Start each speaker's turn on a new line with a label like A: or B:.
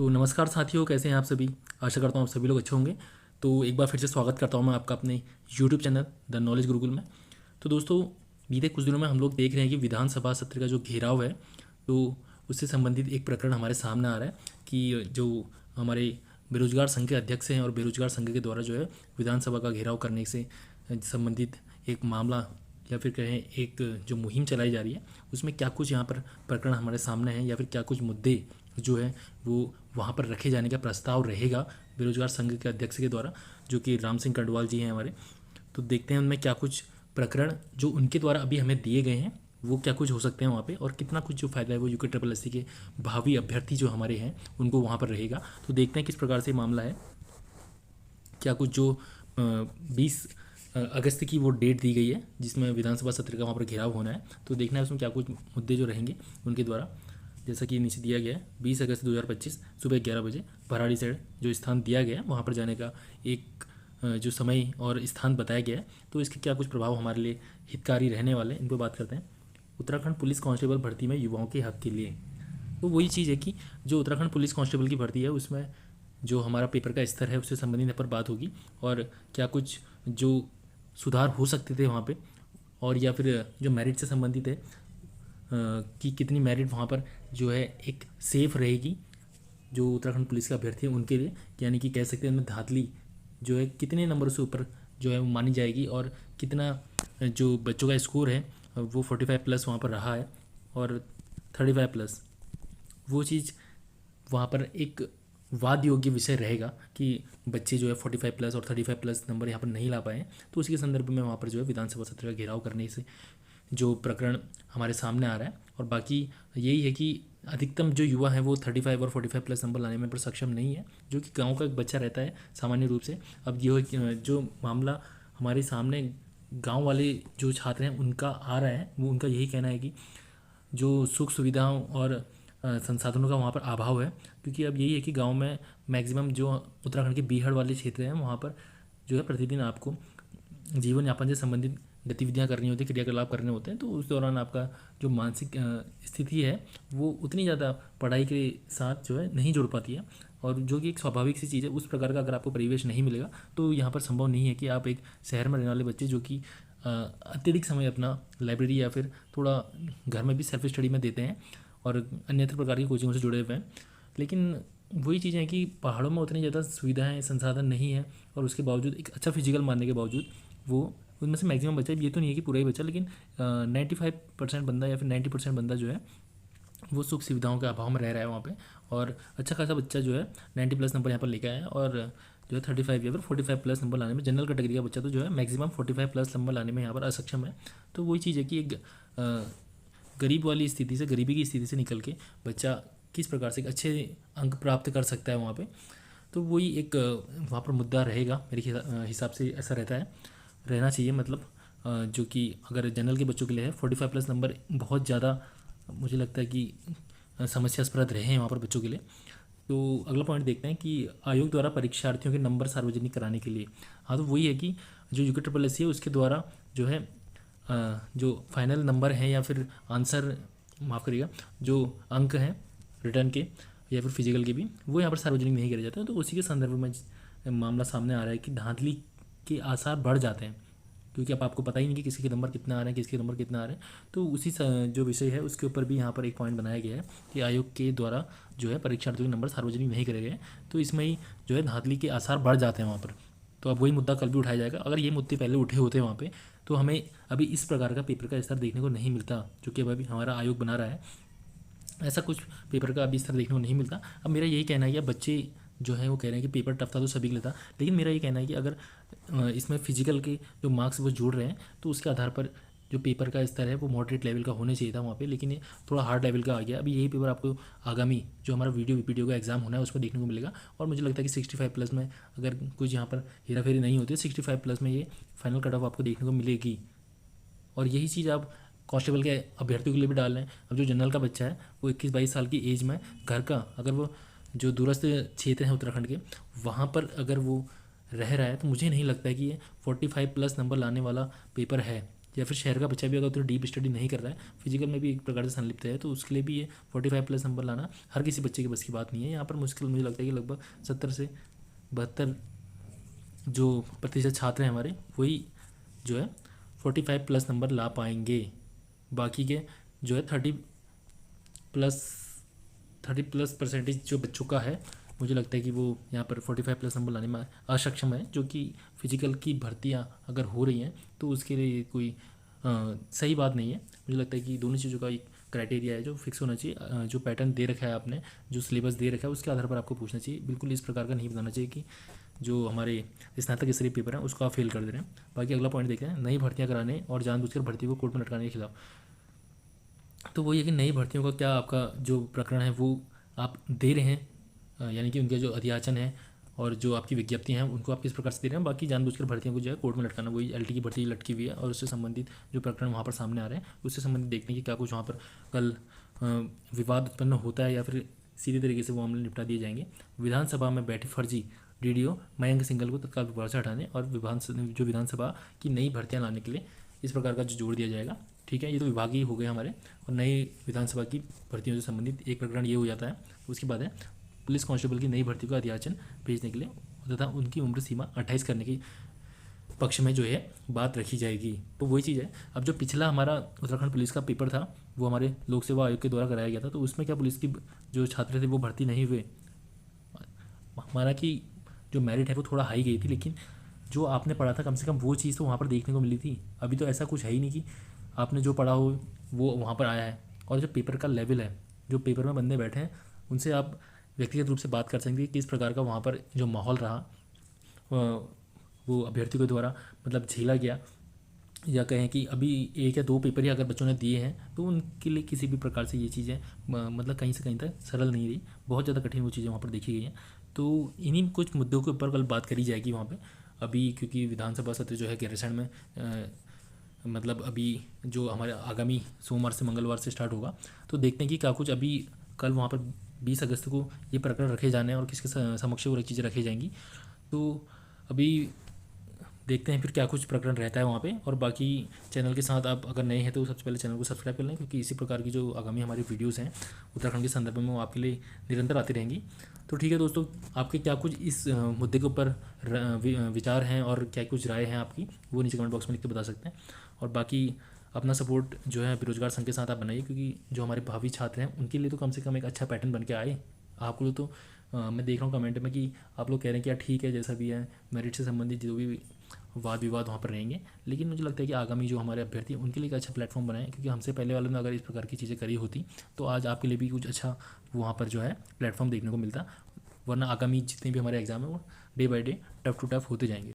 A: तो नमस्कार साथियों, कैसे हैं आप सभी। आशा करता हूँ आप सभी लोग अच्छे होंगे। तो एक बार फिर से स्वागत करता हूँ मैं आपका अपने YouTube channel the knowledge Gurukul में। तो दोस्तों, बीते कुछ दिनों में हम लोग देख रहे हैं कि विधानसभा सत्र का जो घेराव है, तो उससे संबंधित एक प्रकरण हमारे सामने आ रहा है कि जो हमारे बेरोजगार संघ के अध्यक्ष हैं और बेरोजगार संघ के द्वारा जो है विधानसभा का घेराव करने से संबंधित एक मामला या फिर कहें एक जो मुहिम चलाई जा रही है, उसमें क्या कुछ यहाँ पर प्रकरण हमारे सामने हैं या फिर क्या कुछ मुद्दे जो है वो वहाँ पर रखे जाने का प्रस्ताव रहेगा बेरोजगार संघ के अध्यक्ष के द्वारा, जो कि राम सिंह कटवाल जी हैं हमारे। तो देखते हैं उनमें क्या कुछ प्रकरण जो उनके द्वारा अभी हमें दिए गए हैं वो क्या कुछ हो सकते हैं वहाँ पे, और कितना कुछ जो फ़ायदा है वो यूके ट्रिपल एस सी के भावी अभ्यर्थी जो हमारे हैं उनको वहाँ पर रहेगा। तो देखते हैं किस प्रकार से मामला है। क्या कुछ जो 20 अगस्त की वो डेट दी गई है जिसमें विधानसभा सत्र का वहाँ पर घेराव होना है, तो देखना है उसमें क्या कुछ मुद्दे जो रहेंगे उनके द्वारा। जैसा कि नीचे दिया गया है 20 अगस्त 2025 सुबह 11 बजे भराड़ी साइड जो स्थान दिया गया है वहाँ पर जाने का एक जो समय और स्थान बताया गया है। तो इसके क्या कुछ प्रभाव हमारे लिए हितकारी रहने वाले हैं, इन पर बात करते हैं। उत्तराखंड पुलिस कांस्टेबल भर्ती में युवाओं के हक के लिए, तो वही चीज़ है कि जो उत्तराखंड पुलिस कांस्टेबल की भर्ती है उसमें जो हमारा पेपर का स्तर है उससे संबंधित यहाँ पर बात होगी, और क्या कुछ जो सुधार हो सकते थे वहाँ पे, और या फिर जो मेरिट से संबंधित है कि कितनी मेरिट वहाँ पर जो है एक सेफ रहेगी जो उत्तराखंड पुलिस के अभ्यर्थी हैं उनके लिए, यानी कि कह सकते हैं उनमें धातली जो है कितने नंबर से ऊपर जो है वो मानी जाएगी, और कितना जो बच्चों का स्कोर है वो 45 प्लस वहाँ पर रहा है और 35 प्लस, वो चीज़ वहाँ पर एक वाद योग्य विषय रहेगा कि बच्चे जो है 45 प्लस और 35 प्लस नंबर यहाँ पर नहीं ला पाए। तो उसी के संदर्भ में वहाँ पर जो है विधानसभा सत्र का घेराव करने से जो प्रकरण हमारे सामने आ रहा है। और बाकी यही है कि अधिकतम जो युवा है वो 35 और 45 प्लस नंबर लाने में पर सक्षम नहीं है, जो कि गांव का एक बच्चा रहता है सामान्य रूप से। अब ये जो मामला हमारे सामने गांव वाले जो छात्र हैं उनका आ रहा है, वो उनका यही कहना है कि जो सुख सुविधाओं और संसाधनों का वहाँ पर अभाव है, क्योंकि अब यही है कि गांव में मैक्सिमम जो उत्तराखंड के बीहड़ वाले क्षेत्र हैं वहाँ पर जो है प्रतिदिन आपको जीवन यापन से संबंधित गतिविधियाँ करनी होती है, क्रियाकलाप करने होते हैं। तो उस दौरान आपका जो मानसिक स्थिति है वो उतनी ज़्यादा पढ़ाई के साथ जो है नहीं जुड़ पाती है, और जो कि एक स्वाभाविक सी चीज़ है। उस प्रकार का अगर आपको परिवेश नहीं मिलेगा तो यहाँ पर संभव नहीं है कि आप एक शहर में रहने वाले बच्चे जो कि अत्यधिक समय अपना लाइब्रेरी या फिर थोड़ा घर में भी सेल्फ स्टडी में देते हैं और अन्यत्र प्रकार की कोचिंगों से जुड़े हुए हैं, लेकिन वही चीज़ें हैं कि पहाड़ों में उतनी ज़्यादा सुविधाएं संसाधन नहीं है, और उसके बावजूद एक अच्छा फिजिकल मानने के बावजूद वो उनमें से मैक्सिमम बच्चा, ये तो नहीं है कि पूरा ही बच्चा, लेकिन 95% बंदा या फिर 90% बंदा जो है वो सुख सुविधाओं के अभाव में रह रहा है वहाँ पे, और अच्छा खासा बच्चा जो है 90 प्लस नंबर यहाँ पर लेकर आया, और जो है 35 या फिर 45 प्लस नंबर लाने में जनरल कैटेगरी का बच्चा तो जो है मैक्सिमम 45 प्लस नंबर लाने में यहाँ पर असक्षम है। तो वही चीज़ है कि एक गरीब वाली स्थिति से, गरीबी की स्थिति से निकल के बच्चा किस प्रकार से एक अच्छे अंक प्राप्त कर सकता है वहाँ पे, तो वही एक वहाँ पर मुद्दा रहेगा मेरे हिसाब से। ऐसा रहना चाहिए, मतलब जो कि अगर जनरल के बच्चों के लिए है 45 प्लस नंबर बहुत ज़्यादा मुझे लगता है कि समस्यास्पद रहे हैं वहाँ पर बच्चों के लिए। तो अगला पॉइंट देखते हैं कि आयोग द्वारा परीक्षार्थियों के नंबर सार्वजनिक कराने के लिए। हाँ, तो वही है कि जो यूके ट्रिपल एस सी है उसके द्वारा जो है जो फाइनल नंबर हैं या फिर आंसर, माफ़ करिएगा, जो अंक हैं रिटर्न के या फिर फिजिकल के भी, वो यहाँ पर सार्वजनिक नहीं करे जाते हैं। तो उसी के संदर्भ में मामला सामने आ रहा है कि धांधली के आसार बढ़ जाते हैं, क्योंकि अब आपको पता ही नहीं कि किसी के नंबर कितना आ रहे हैं, किसके नंबर कितना आ रहे हैं। तो उसी जो विषय है उसके ऊपर भी यहाँ पर एक पॉइंट बनाया गया है कि आयोग के द्वारा जो है परीक्षार्थियों के नंबर सार्वजनिक नहीं करे गए, तो इसमें ही जो है धांधली के आसार बढ़ जाते हैं वहाँ पर। तो अब वही मुद्दा कल भी उठाया जाएगा। अगर ये मुद्दे पहले उठे होते वहाँ पर तो हमें अभी इस प्रकार का पेपर का स्तर देखने को नहीं मिलता, जो कि अभी हमारा आयोग बना रहा है। ऐसा कुछ पेपर का अभी स्तर देखने को नहीं मिलता। अब मेरा यही कहना है कि बच्चे जो है वो कह रहे हैं कि पेपर टफ था तो सभी के लिए था, लेकिन मेरा ये कहना है कि अगर इसमें फिजिकल के जो मार्क्स वो जोड़ रहे हैं तो उसके आधार पर जो पेपर का स्तर है वो मॉडरेट लेवल का होना चाहिए था वहाँ पे, लेकिन ये थोड़ा हार्ड लेवल का आ गया। अभी यही पेपर आपको आगामी जो हमारा वीडियो का एग्जाम होना है उसमें देखने को मिलेगा, और मुझे लगता है कि 65 प्लस में अगर कुछ यहाँ पर हेरा फेरी नहीं होती है 65 प्लस में ये फाइनल कट ऑफ आपको देखने को मिलेगी। और यही चीज़ आप कांस्टेबल के अभ्यर्थियों के लिए भी डाल रहे हैं। अब जो जनरल का बच्चा है वो 21-22 साल की एज में घर का, अगर वो जो दूरस्थ क्षेत्र हैं उत्तराखंड के वहाँ पर अगर वो रह रहा है, तो मुझे नहीं लगता है कि ये 45 प्लस नंबर लाने वाला पेपर है, या फिर शहर का बच्चा भी अगर तो डीप स्टडी नहीं कर रहा है, फिजिकल में भी एक प्रकार से संलिप्त है, तो उसके लिए भी ये 45+ नंबर लाना हर किसी बच्चे के बस की बात नहीं है। यहाँ पर मुश्किल मुझे लगता है कि लगभग 70 से 72 जो प्रतिशत छात्र हैं हमारे, वही जो है 45+ नंबर ला पाएंगे। बाकी के जो है 30+ परसेंटेज जो बच्चों का है, मुझे लगता है कि वो यहाँ पर 45+ नंबर लाने में असक्षम है, जो कि फिजिकल की भर्तियाँ अगर हो रही हैं तो उसके लिए कोई सही बात नहीं है। मुझे लगता है कि दोनों चीज़ों का एक क्राइटेरिया है जो फिक्स होना चाहिए। जो पैटर्न दे रखा है आपने, जो सिलेबस दे रखा है, उसके आधार पर आपको पूछना चाहिए। बिल्कुल इस प्रकार का नहीं बताना चाहिए कि जो हमारे स्नातक स्तरीय पेपर हैं उसको आप फेल कर दे रहे हैं। बाकी अगला पॉइंट देखते हैं, नई भर्तियाँ कराने और जानबूझकर भर्ती को कोर्ट में लटकाने के खिलाफ। तो वो ये कि नई भर्तियों का क्या आपका जो प्रकरण है वो आप दे रहे हैं, यानी कि उनके जो अध्याचन है और जो आपकी विज्ञप्तियाँ हैं उनको आप किस प्रकार से दे रहे हैं। बाकी जानबूझकर भर्तियों को जो है कोर्ट में लटकाना, वही एलटी की भर्ती लटकी हुई है और उससे संबंधित जो प्रकरण वहाँ पर सामने आ रहे हैं उससे संबंधित देखने की क्या कुछ वहाँ पर कल विवाद उत्पन्न होता है या फिर सीधे तरीके से वो मामले निपटा दिए जाएंगे। विधानसभा में बैठे फर्जी डीडीओ मयंक सिंघल को तत्काल विभाग से हटाने और विधानसभा की नई भर्तियाँ लाने के लिए इस प्रकार का जो जोड़ दिया जाएगा। ठीक है, ये तो विभागीय हो गए हमारे। और नई विधानसभा की भर्तियों से संबंधित एक प्रकरण ये हो जाता है। उसके बाद है पुलिस कांस्टेबल की नई भर्ती का अध्याचन भेजने के लिए तथा उनकी उम्र सीमा 28 करने की पक्ष में जो है बात रखी जाएगी। तो वही चीज़ है। अब जो पिछला हमारा उत्तराखंड पुलिस का पेपर था वो हमारे लोक सेवा आयोग के द्वारा कराया गया था, तो उसमें क्या पुलिस की जो छात्र थे वो भर्ती नहीं हुए। हमारा कि जो मेरिट है वो थोड़ा हाई गई थी, लेकिन जो आपने पढ़ा था कम से कम वो चीज़ तो वहाँ पर देखने को मिली थी। अभी तो ऐसा कुछ है ही नहीं कि आपने जो पढ़ा हो वो वहाँ पर आया है। और जो पेपर का लेवल है, जो पेपर में बंदे बैठे हैं, उनसे आप व्यक्तिगत रूप से बात कर सकते हैं कि किस प्रकार का वहाँ पर जो माहौल रहा वो अभ्यर्थियों के द्वारा मतलब झेला गया, या कहें कि अभी 1 या 2 पेपर ही अगर बच्चों ने दिए हैं तो उनके लिए किसी भी प्रकार से ये चीज़ें मतलब कहीं से कहीं तक सरल नहीं रही, बहुत ज़्यादा कठिन वो चीज़ें वहाँ पर देखी गई हैं। तो इन्हीं कुछ मुद्दों के ऊपर कल बात करी जाएगी वहाँ पे। अभी क्योंकि विधानसभा सत्र जो है ग्रेजुएशन में मतलब अभी जो हमारे आगामी सोमवार से मंगलवार से स्टार्ट होगा, तो देखते हैं कि क्या कुछ अभी कल वहाँ पर 20 अगस्त को ये प्रकरण रखे जाने हैं और किसके समक्ष वो चीज़ें रखी जाएंगी। तो अभी देखते हैं फिर क्या कुछ प्रकरण रहता है वहाँ पे। और बाकी चैनल के साथ आप अगर नए हैं तो सबसे पहले चैनल को सब्सक्राइब कर लें, क्योंकि इसी प्रकार की जो आगामी हमारी वीडियोस हैं उत्तराखंड के संदर्भ में वो आपके लिए निरंतर आती रहेंगी। तो ठीक है दोस्तों, आपके क्या कुछ इस मुद्दे के ऊपर विचार हैं और क्या कुछ राय हैं आपकी, वो नीचे कमेंट बॉक्स में लिख के बता सकते हैं। और बाकी अपना सपोर्ट जो है बेरोजगार संघ के साथ आप बनाइए, क्योंकि जो हमारे भावी छात्र हैं उनके लिए तो कम से कम एक अच्छा पैटर्न बन के आए। आप लोग तो मैं देख रहा हूँ कमेंट में कि आप लोग कह रहे हैं कि यार ठीक है जैसा भी है, मेरिट से संबंधित जो भी वाद विवाद वहाँ पर रहेंगे, लेकिन मुझे लगता है कि आगामी जो हमारे अभ्यर्थी उनके लिए एक अच्छा प्लेटफॉर्म बनाएं, क्योंकि हमसे पहले वालों ने अगर इस प्रकार की चीज़ें करी होती तो आज आपके लिए भी कुछ अच्छा वहाँ पर जो है प्लेटफॉर्म देखने को मिलता। वरना आगामी जितने भी हमारे एग्जाम है वो day by day tough to tough होते जाएंगे।